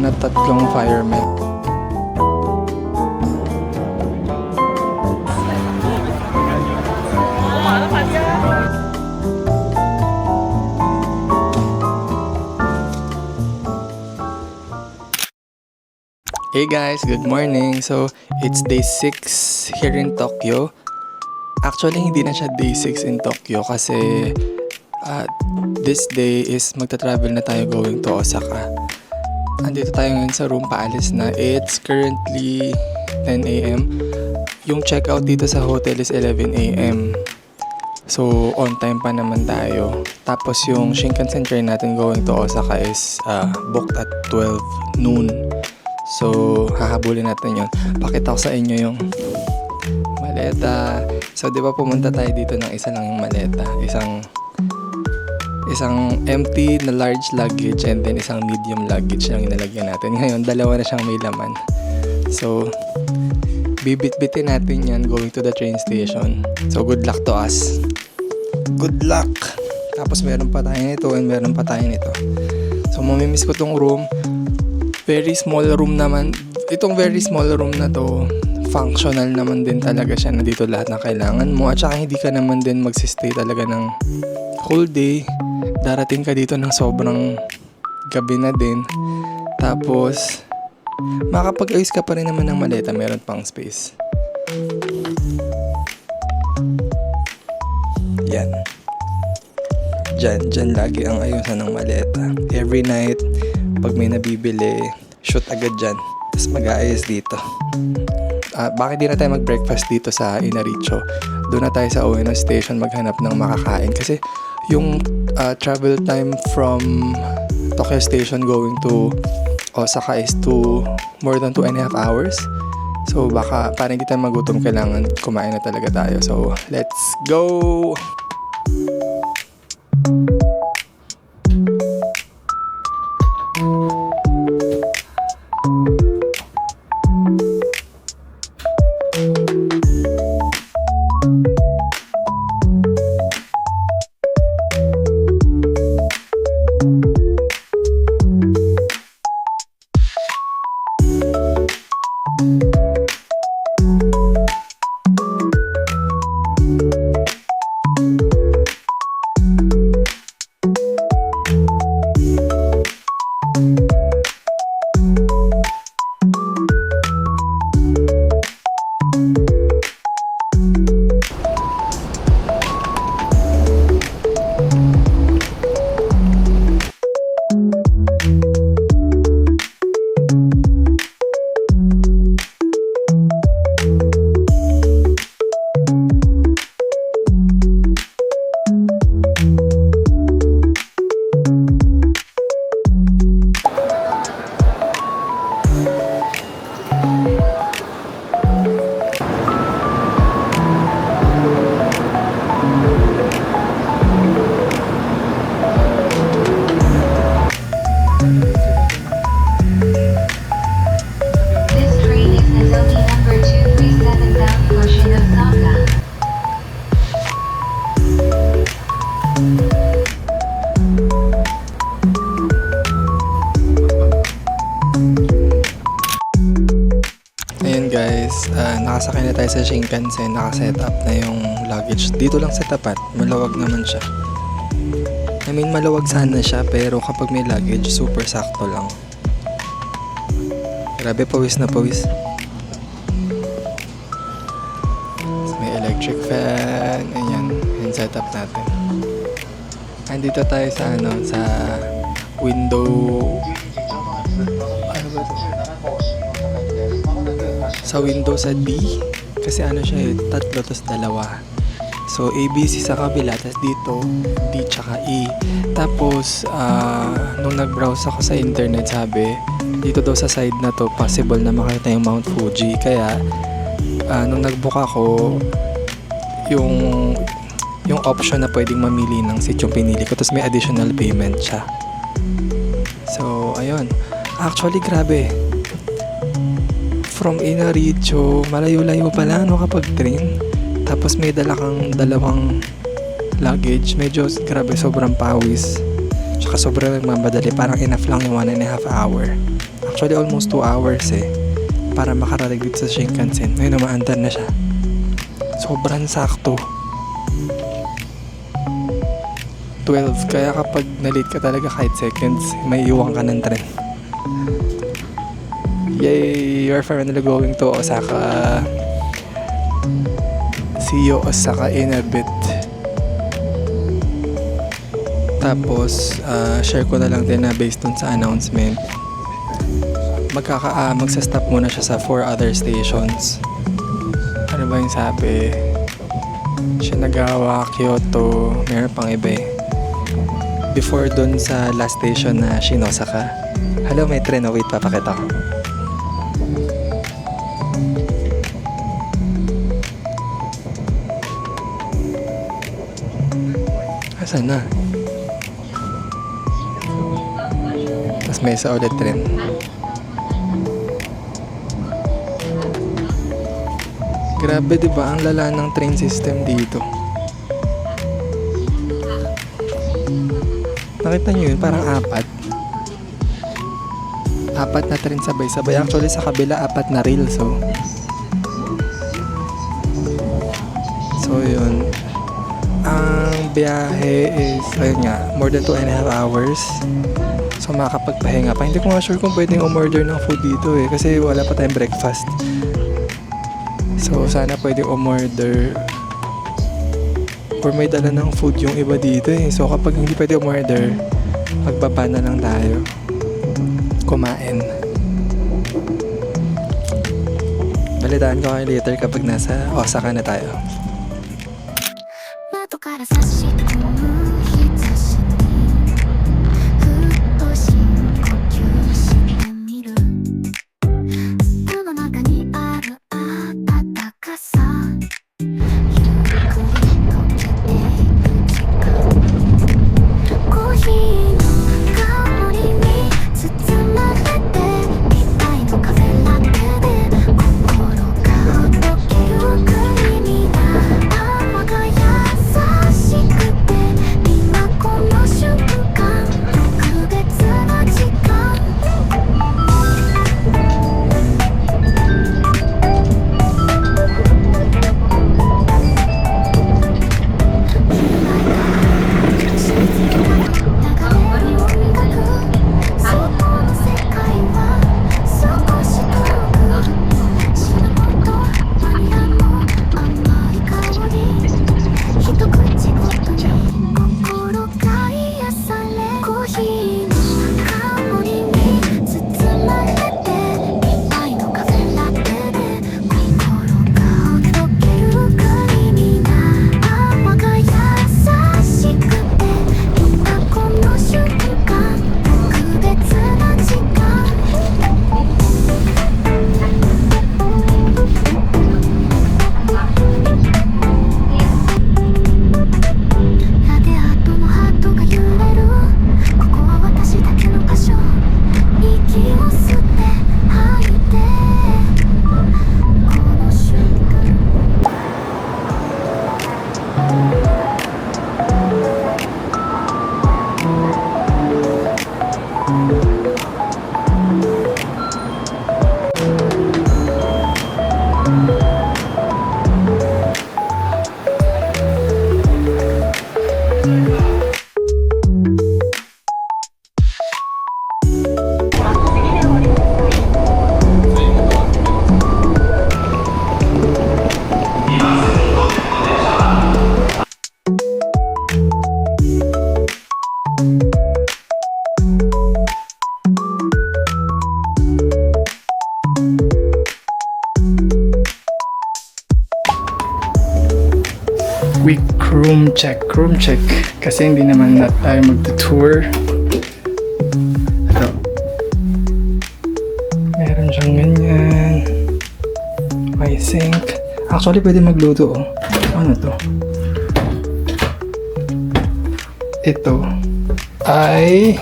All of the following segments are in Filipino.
na 3 firemen. Hey guys, good morning. So, it's day 6 here in Tokyo. Actually, hindi na siya day 6 in Tokyo kasi this day is magta-travel na tayo going to Osaka. Andito tayo ngayon sa room, paalis na. It's currently 10 a.m. Yung check-out dito sa hotel is 11 a.m. So, on time pa naman tayo. Tapos yung Shinkansen train natin going to Osaka is booked at 12 noon. So, hahabulin natin yun. Pakita ko sa inyo yung maleta. So, di ba pumunta tayo dito ng isa lang yung maleta. Isang empty na large luggage and then isang medium luggage lang inalagyan natin. Ngayon, dalawa na siyang may laman. So, bibit-bitin natin yan going to the train station. So, good luck to us. Good luck! Tapos, meron pa tayo nito and meron pa tayo nito. So, mamimiss ko tong room. Very small room naman. Itong very small room na to, functional naman din talaga siya. Nandito lahat na kailangan mo. At saka hindi ka naman din magsistay talaga ng whole day. Darating ka dito ng sobrang gabi na din. Tapos, makapag-ayos ka pa rin naman ng maleta. Meron pang space. Yan. Diyan lagi ang ayusan ng maleta. Every night, pag may nabibili, shoot agad dyan. Tapos mag-aayos dito. Bakit di na tayo mag-breakfast dito sa Inaricho? Doon na tayo sa Ueno Station maghanap ng makakain. Kasi yung travel time from Tokyo Station going to Osaka is more than 2.5 hours. So baka para hindi tayo magutom, kailangan kumain na talaga tayo. So let's go! Nakasakay na tayo sa Shinkansen, nakaset up na yung luggage. Dito lang sa tapat, malawag naman siya. I mean, malawag sana siya, pero kapag may luggage, super sakto lang. Grabe, pawis na pawis. May electric fan, ayan, yung setup natin. Andito tayo sa sa window. Ano ba ito? Sa window sa D, kasi siya tatlo tas dalawa. So ABC sa kabila, tas dito D tsaka E. Tapos nung nag-browse ako sa internet, sabi dito daw sa side na to possible na makita yung Mount Fuji. Kaya nung nag-book ako, yung option na pwedeng mamili ng seat yung pinili ko, tapos may additional payment siya. So ayun, actually grabe, from Inaricho, malayo-layo pala kapag train. Tapos may dala kang dalawang luggage. Medyo grabe, sobrang pawis. Tsaka sobrang nagmamadali, parang enough lang yung 1.5 hour. Actually almost 2 hours para makarating dito sa Shinkansen. Ngayon umaandar na siya. Sobrang sakto. 12, kaya kapag na-late ka talaga kahit seconds, may iwan ka ng tren. Yay! We're finally going to Osaka. See you Osaka in a bit. Tapos, share ko na lang din na based dun sa announcement, magsa-stop muna siya sa 4 other stations. Ano ba yung sabi? Shinagawa, Kyoto, meron pang iba before dun sa last station na Shinosaka. Hello, may tren. Oh, wait, papakita ko. Asan na? Tapos may isa ulit tren. Grabe, diba? Ang lala ng train system dito. Nakita nyo yun? Parang apat na train sabay-sabay. Actually, sa kabila, 4 na rail. So yun. Ang biyahe is, ayun nga, more than 2.5 hours. So, makakapagpahinga pa. Hindi ko nga sure kung pwedeng umorder ng food dito kasi wala pa tayong breakfast. So, sana pwedeng umorder or may dala ng food yung iba dito So, kapag hindi pwede umorder, magbaba na lang tayo. Kumain. Balitaan ko kayo later kapag nasa Osaka na tayo. Quick room check kasi hindi naman na tayo magtutour. Ito, meron siyang ganyan, may sink. Actually pwede magluto ano to, ito ay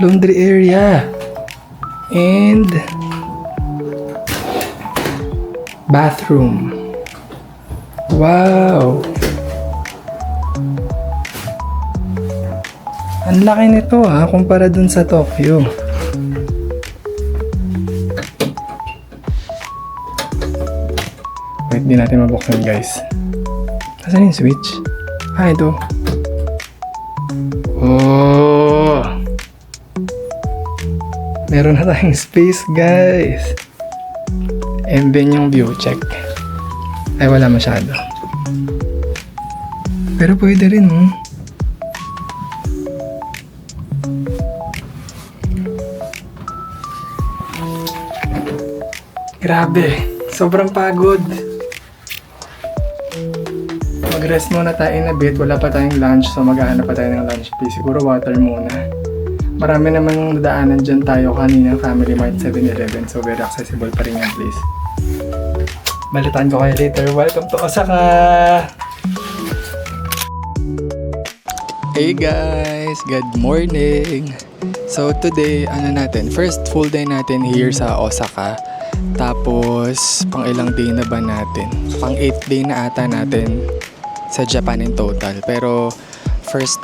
laundry area and bathroom. Wow! Ang laki nito kumpara dun sa Tokyo. Wait, di natin mabuksan guys. Asan yung switch? Ito. Oh! Meron na tayong space guys. And then yung view check. Ay, wala masyado. Pero pwede rin Grabe, sobrang pagod. Mag-rest muna tayo na bit, wala pa tayong lunch, so maghahanap pa tayo ng lunch please. Siguro water muna. Marami namang nadaanan dyan tayo kanina, Family Mart, 7-Eleven, so very accessible pa rin yan please. Balitaan ko kayo later. Welcome to Osaka! Hey guys! Good morning! So today, first full day natin here sa Osaka. Tapos, pang ilang day na ba natin? Pang 8th day na ata natin sa Japan in total. Pero, first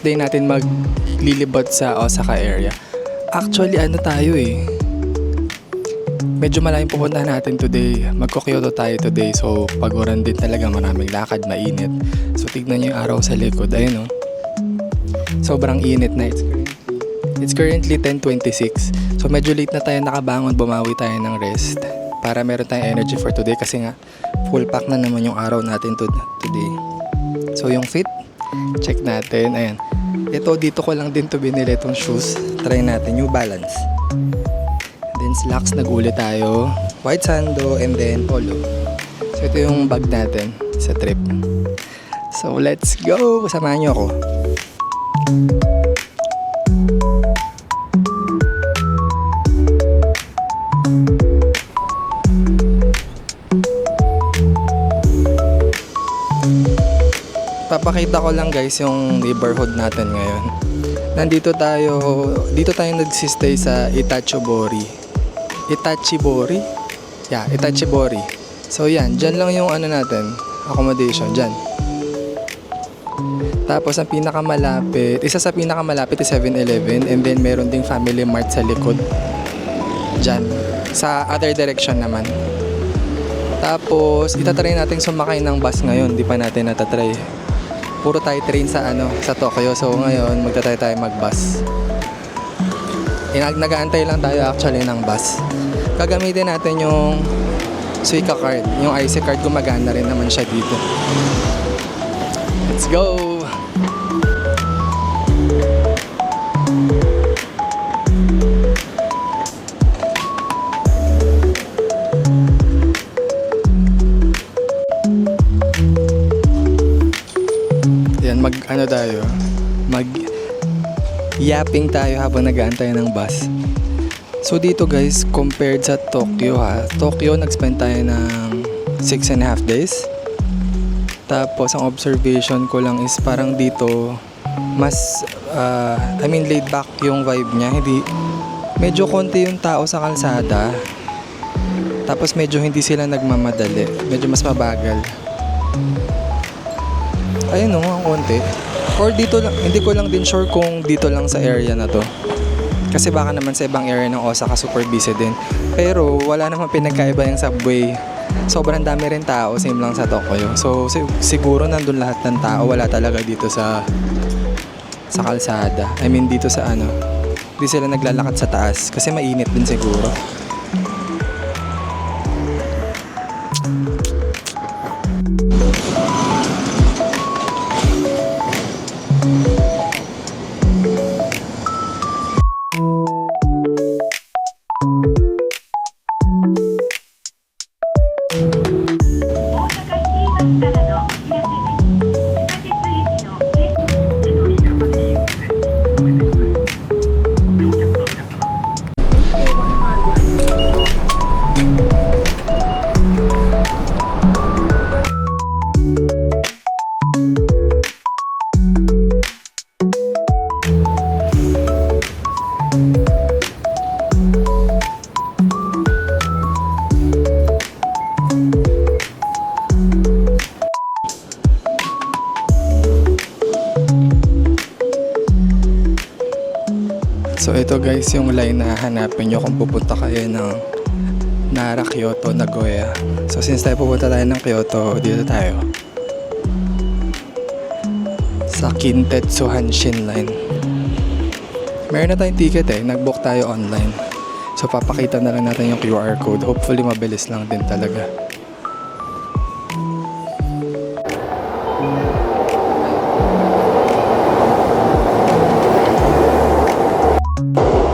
day natin maglilibot sa Osaka area. Actually, tayo medyo malaking pupuntahan natin today. Magko-Kyoto tayo today. So, paguran din talaga. Maraming lakad, mainit. So, tignan nyo yung araw sa likod. Ayun sobrang init na. It's currently 10:26. So medyo late na tayo nakabangon, bumawi tayo ng rest para meron tayong energy for today kasi nga full pack na naman yung araw natin today. So yung fit, check natin. Ayan. Dito ko lang din to binili itong shoes. Try natin New Balance. And then slacks, nag-uli tayo. White sando and then polo. So ito yung bag natin sa trip. So let's go! Samahan nyo ako. Papakita ko lang guys yung neighborhood natin ngayon. Dito tayo nagsistay sa Itachibori. Itachibori? Yeah, Itachibori. So yan, dyan lang yung natin, accommodation, dyan. Tapos ang isa sa pinakamalapit is 7-Eleven and then meron ding Family Mart sa likod. Dyan, sa other direction naman. Tapos, itatry natin sumakay ng bus ngayon, di pa natin natatry. Puro tayo train sa Tokyo. So ngayon, magtatry tayo mag-bus. Nag-aantay lang tayo actually ng bus. Gagamitin natin yung Suica card. Yung IC card gumagana rin naman siya dito. Let's go! Mag-yapping tayo habang nag-aantay ng bus. So dito guys, compared sa Tokyo Tokyo nag-spend tayo ng 6.5 days. Tapos ang observation ko lang is parang dito mas laid back yung vibe niya. Medyo konti yung tao sa kalsada. Tapos medyo hindi sila nagmamadali. Medyo mas mabagal. Ayun ang konti. Or dito lang, hindi ko lang din sure kung dito lang sa area na to. Kasi baka naman sa ibang area ng Osaka super busy din. Pero wala namang pinagkaiba yung subway. Sobrang dami rin tao, same lang sa Tokyo. So siguro nandun lahat ng tao, wala talaga dito sa kalsada. Dito sa Hindi sila naglalakad sa taas kasi mainit din siguro. So ito guys yung line na hanapin nyo kung pupunta kayo ng Nara, Kyoto, Nagoya. So since tayo pupunta tayo ng Kyoto, dito tayo sa Kintetsu Hanshin Line. Meron na tayong ticket nag-book tayo online. So papakita na lang natin yung QR code. Hopefully mabilis lang din talaga.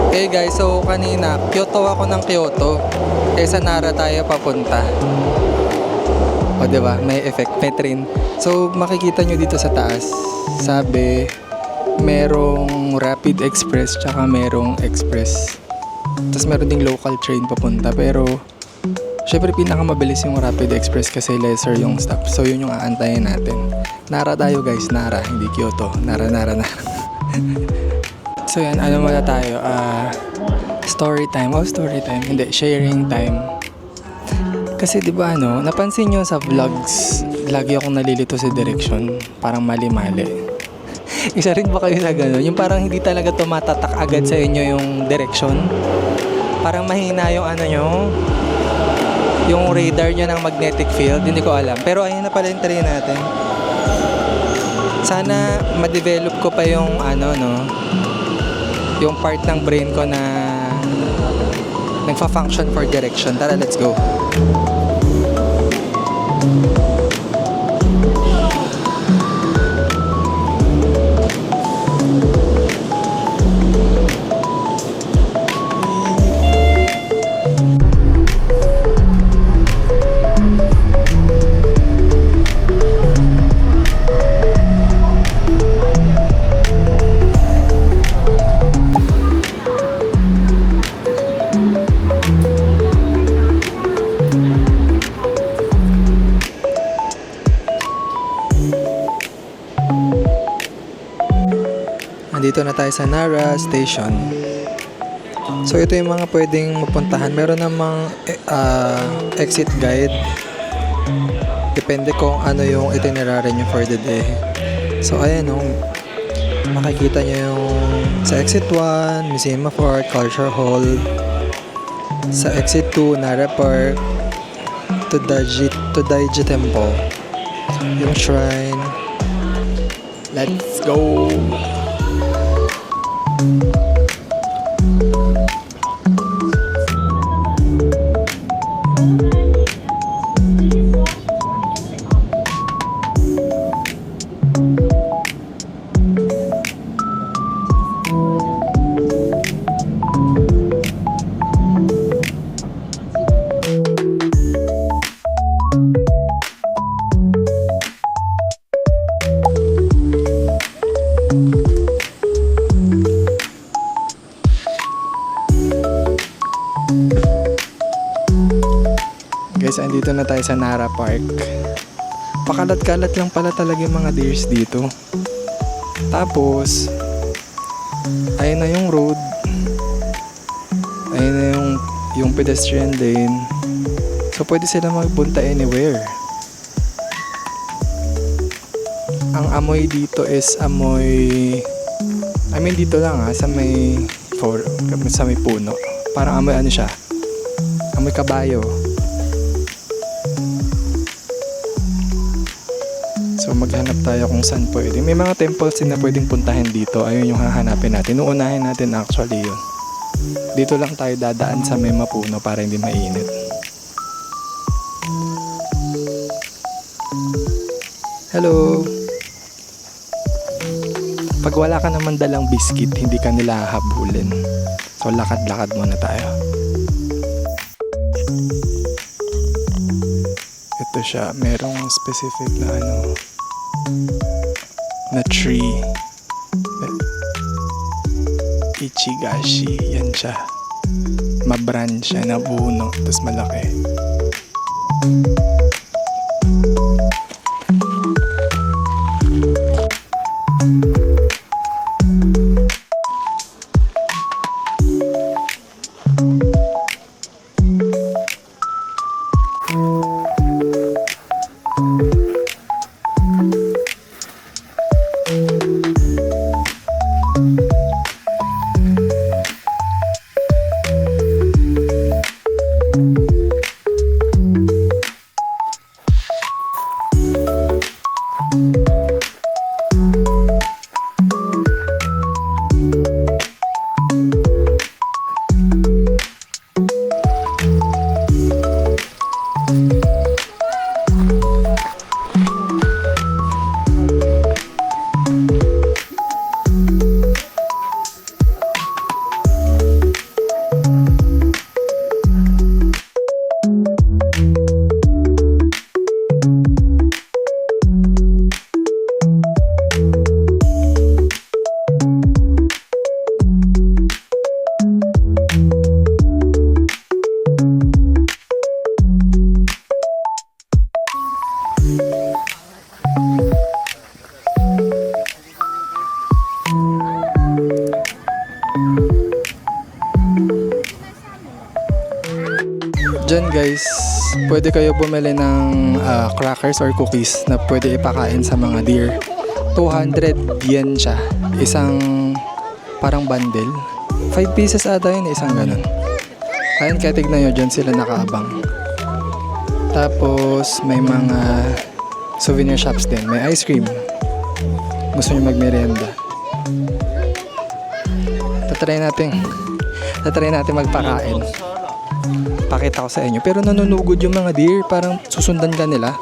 Okay guys, so kanina Kyoto ako ng Kyoto. Sa Nara tayo papunta. O diba, may effect, may train. So makikita nyo dito sa taas, sabi merong Rapid Express tsaka merong Express. Tapos meron ding local train papunta, pero syempre pinakamabilis yung Rapid Express kasi lesser yung stop. So yun yung aantayin natin. Nara tayo guys, Nara, hindi Kyoto. Nara. So yan, ano muna tayo? Story time. Story time. Hindi, sharing time. Kasi di ba napansin nyo sa vlogs, lagi akong nalilito sa direction. Parang mali-mali. Isa rin ba kayo na gano'n? Yung parang hindi talaga tumatatak agad sa inyo yung direction. Parang mahina yung yung radar nyo ng magnetic field. Hindi ko alam. Pero ayun na pala yung train natin. Sana ma-develop ko pa yung yung part ng brain ko na nagfa-function for direction. Tara, let's go. Nandito na tayo sa Nara Station. So ito yung mga pwedeng mapuntahan. Meron namang exit guide. Depende kung ano yung itinerary nyo for the day. So ayan makikita nyo yung sa exit 1, Museum of Art, Culture Hall. Sa exit 2, Nara Park. Todaiji Temple. Yung shrine. Let's go! Guys, andito na tayo sa Nara Park. Pakalat-kalat lang pala talaga yung mga deers dito. Tapos ayun na yung road. Ayun na yung pedestrian lane. So pwede sila magpunta anywhere. Ang amoy dito is dito lang sa may puno. Parang amoy siya? Amoy kabayo. So maghanap tayo kung saan pwede. May mga temples din na pwedeng puntahan dito. Ayun yung hahanapin natin. Uunahin natin actually yun. Dito lang tayo dadaan sa may mapuno para hindi mainit. Hello! Pag wala ka naman dalang biscuit, hindi ka nila hahabulin. So lakad-lakad muna tayo. Ito siya, merong specific na tree. Ichigashi, yan siya. Ma-branch siya, nabuno, tapos malaki. Diyan guys, pwede kayo bumili ng crackers or cookies na pwede ipakain sa mga deer. 200 yen siya. Isang parang bundle. 5 pieces ata yun, isang ganun. Ayun, kaya tignan nyo, dyan sila nakaabang. Tapos may mga souvenir shops din. May ice cream. Gusto nyo magmerienda. Tatry natin magpakain. Pakita ko sa inyo. Pero nanunugod yung mga deer. Parang susundan ka nila.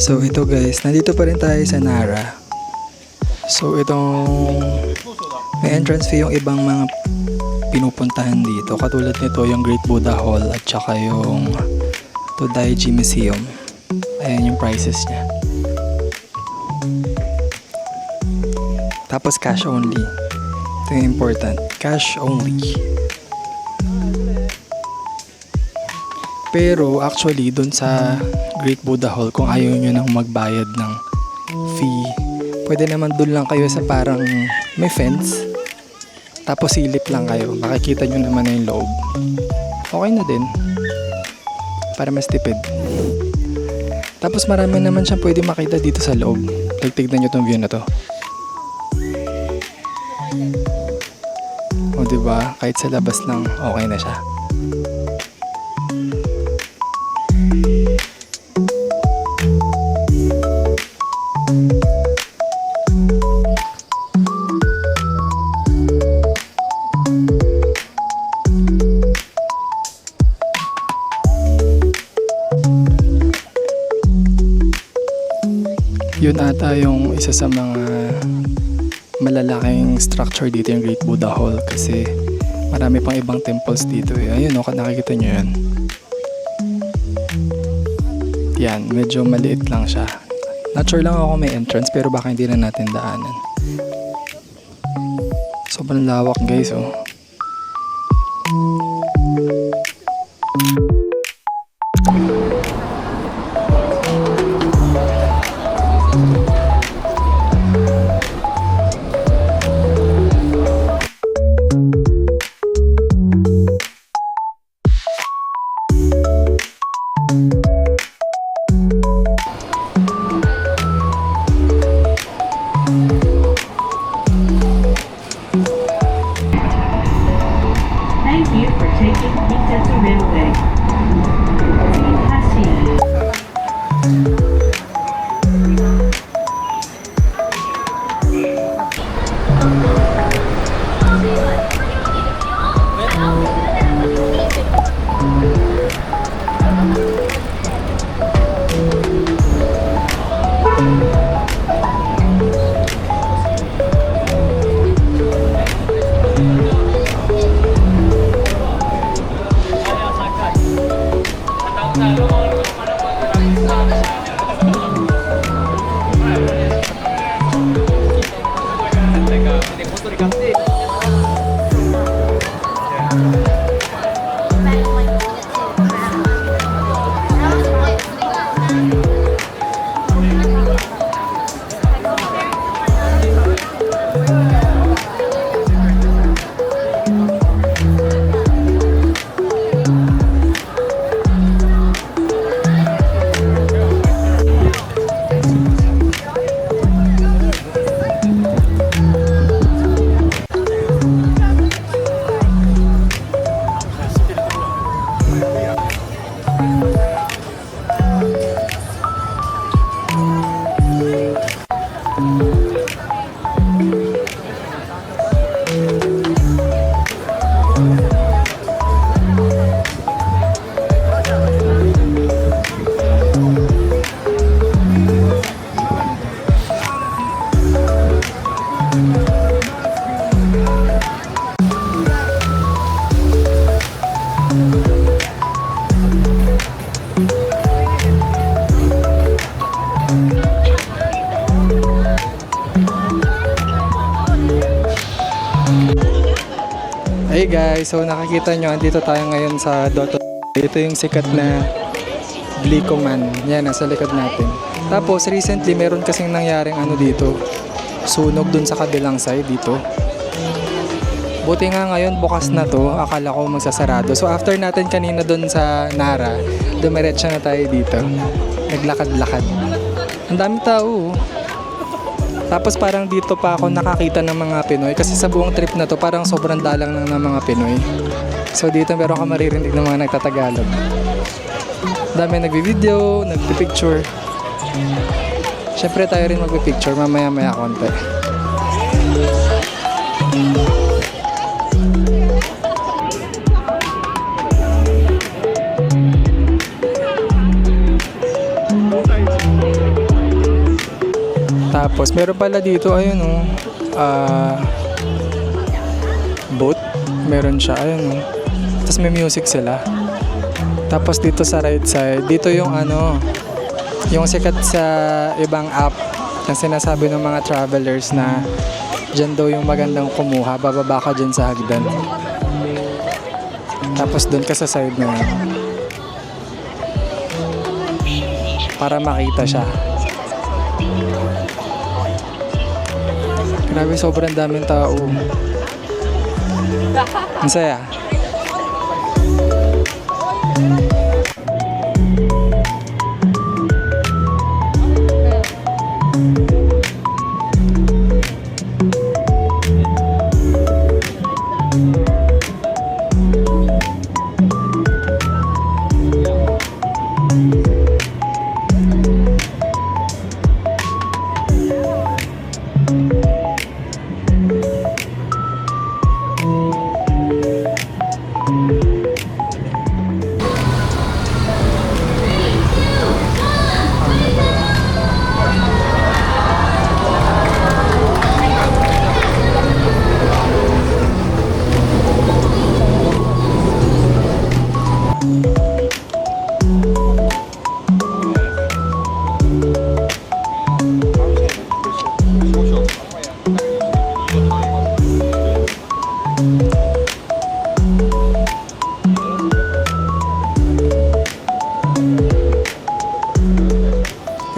So ito guys, nandito pa rin tayo sa Nara. So itong may entrance fee yung ibang mga pinupuntahan dito. Katulad nito yung Great Buddha Hall at saka yung Todaiji Museum. Ayan yung prices niya. Tapos cash only. Ito yung important. Cash only. Pero actually dun sa Great Buddha Hall, kung ayaw nyo nang magbayad ng fee, pwede naman dun lang kayo sa parang may fence. Tapos silip lang kayo. Makikita nyo naman na yung loob. Okay na din. Para mas tipid. Tapos marami naman siyang pwede makita dito sa loob. Tignan nyo tong view na to. O diba? Kahit sa labas lang, okay na siya. Yun ata yung isa sa mga malalaking structure dito yung Great Buddha Hall kasi marami pang ibang temples dito eh. Ayun o, nakikita nyo yan. Yan, medyo maliit lang siya. Not sure lang ako may entrance pero baka hindi na natin daanan. Sobrang lawak guys oh. Hey guys, so nakikita nyo, andito tayo ngayon sa Dotto. Ito yung sikat na Glicoman. Yan, nasa likod natin. Tapos recently, meron kasing nangyaring ano dito. Sunog dun sa kabilang side dito. Buti nga ngayon, bukas na to. Akala ko magsasarado. So after natin kanina dun sa Nara, dumiretso na tayo dito. Naglakad-lakad. Ang dami tao. Tapos parang dito pa ako nakakita ng mga Pinoy kasi sa buong trip na to parang sobrang dalang lang ng mga Pinoy. So dito meron ka maririnig ng mga nagtatagalog. Dami nagbi-video, nagpi-picture. Syempre tayo rin magpi-picture mamaya-maya konti. Tapos meron pala dito ayun boat, meron siya ayun Tapos may music sila. Tapos dito sa right side, dito yung yung sikat sa ibang app na sinasabi ng mga travelers na dyan daw yung magandang kumuha, bababa ka dyan sa hagdan. Tapos doon ka sa side na yun para makita siya. Grabe, sobrang daming tao. Ang saya.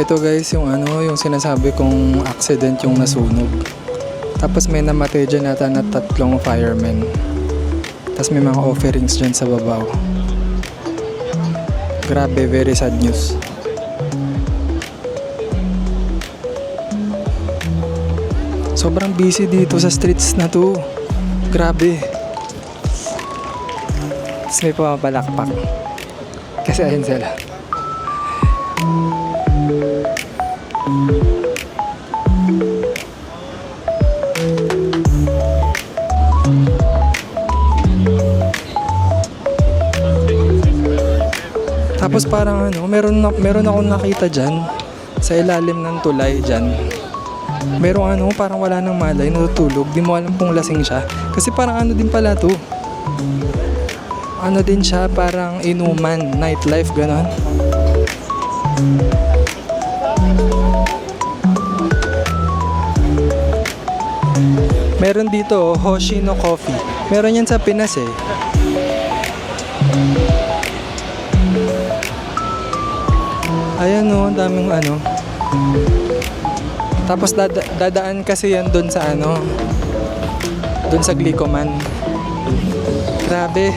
Ito guys, yung sinasabi kong accident yung nasunog. Tapos may namatay dyan nata na 3 firemen. Tapos may mga offerings dyan sa babaw. Grabe, very sad news. Sobrang busy dito sa streets na to. Grabe. Tapos may pumapalakpak. Kasi ayun sila. Tapos parang meron akong nakita dyan sa ilalim ng tulay dyan. Merong parang wala nang malay, natutulog. Di mo alam kung lasing siya. Kasi parang din pala to. Din siya, parang inuman, nightlife, ganon. Meron dito, Hoshino Coffee. Meron yan sa Pinas eh. Ayan o, ang daming ano. Tapos dadaan kasi yan doon sa ano, doon sa Glicoman. Grabe.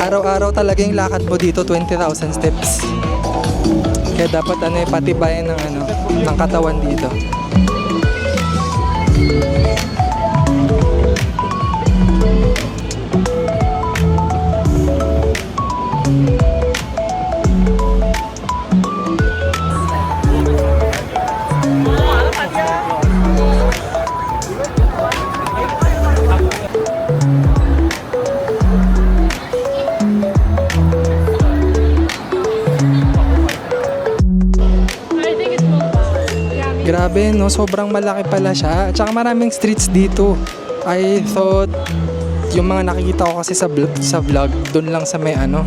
Araw-araw talaga yung lakad mo dito, 20,000 steps. Kaya dapat ano, patibayan ng ano, ng katawan dito. Grabe, no? Sobrang malaki pala siya. At saka maraming streets dito. I thought, yung mga nakikita ko kasi sa vlog, doon lang sa may ano,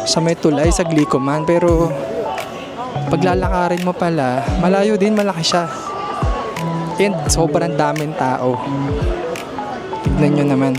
sa may tulay, sa Glicoman. Pero, paglalakarin mo pala, malayo din, malaki siya. And sobrang daming tao. Tignan nyo naman.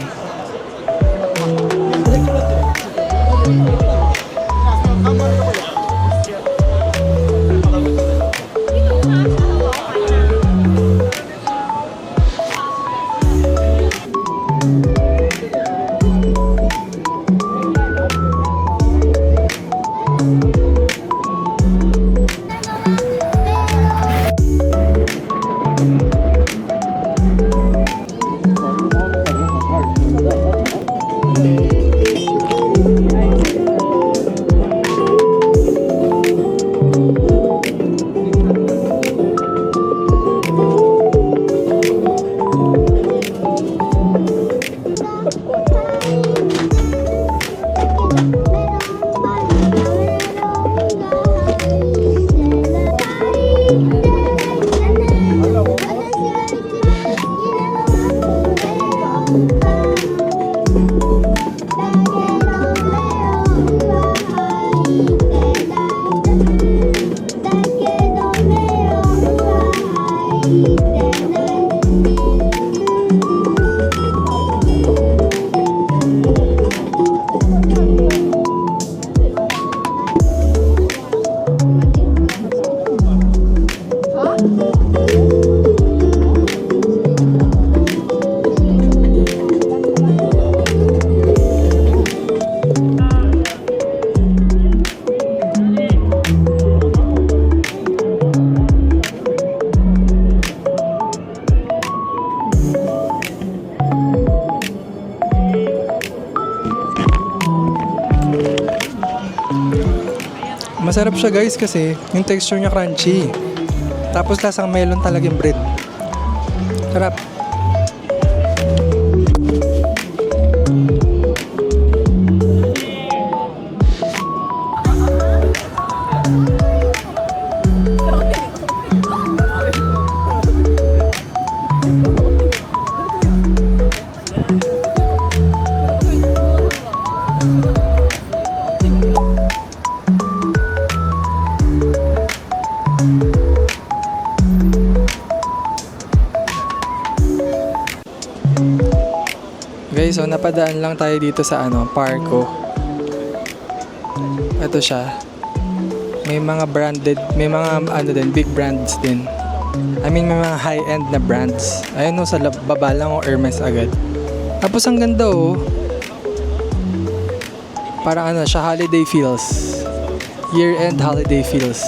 Masarap siya guys kasi yung texture niya crunchy. Tapos lasang melon talaga yung bread. Sarap. Guys, so napadaan lang tayo dito sa ano, Parco. Ito siya. May mga branded, may mga ano din, big brands din. I mean, may mga high-end na brands. Ayun no, sa baba lang o Hermes agad. Tapos ang ganda oh. Parang ano siya, holiday feels. Year-end holiday feels.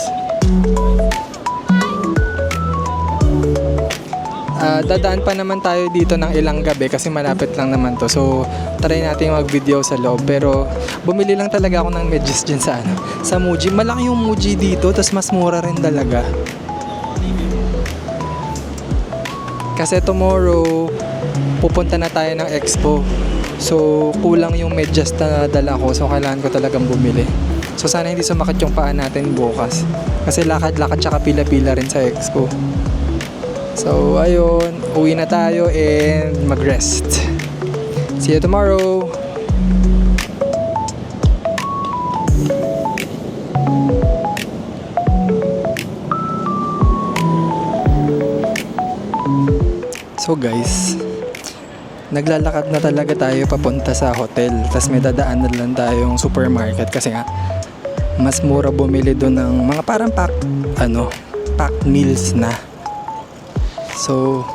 Dadaan pa naman tayo dito ng ilang gabi kasi malapit lang naman to. So, try natin mag-video sa loob. Pero, bumili lang talaga ako ng medyas dyan sa, ano, sa Muji. Malaki yung Muji dito, tapos mas mura rin talaga. Kasi tomorrow, pupunta na tayo ng expo. So, kulang yung medyas na dala ko. So, kailangan ko talagang bumili. So, sana hindi sumakit yung paa natin bukas. Kasi lakad-lakad tsaka pila-pila rin sa expo. So, ayun. Uwi na tayo and mag-rest. See you tomorrow! So guys, naglalakad na talaga tayo papunta sa hotel. Tapos may dadaanan lang tayong supermarket kasi nga mas mura bumili doon ng mga parang pack meals na. So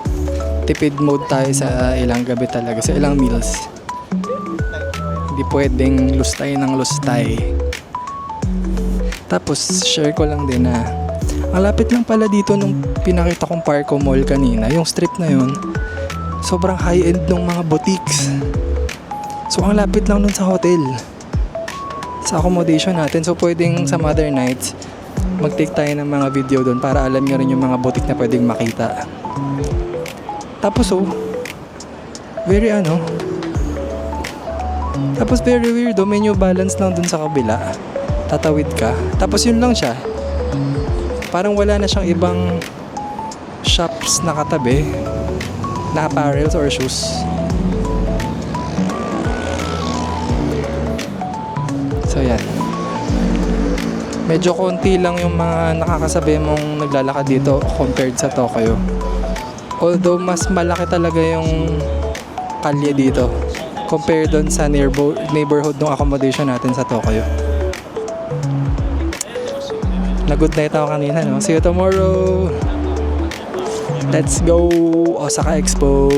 tipid mode tayo sa ilang gabi talaga, sa ilang meals. Hindi pwedeng lustay ng lustay. Tapos share ko lang din na ang lapit lang pala dito nung pinakita kong Parco Mall kanina, yung strip na yun. Sobrang high-end ng mga boutiques. So ang lapit lang nun sa hotel, sa accommodation natin. So pwedeng sa Mother Nights mag-take tayo ng mga video doon para alam nyo rin yung mga boutique na pwedeng makita. Tapos very tapos very weird may New Balance lang dun sa kabila. Tatawid ka, tapos yun lang siya. Parang wala na siyang ibang shops na katabi na apparels or shoes. So yan, medyo konti lang yung mga nakakasabi mong naglalakad dito compared sa Tokyo. Although mas malaki talaga yung kalye dito compared doon sa neighborhood ng accommodation natin sa Tokyo. Na-good night ako kanina, no? See you tomorrow! Let's go! Osaka Expo!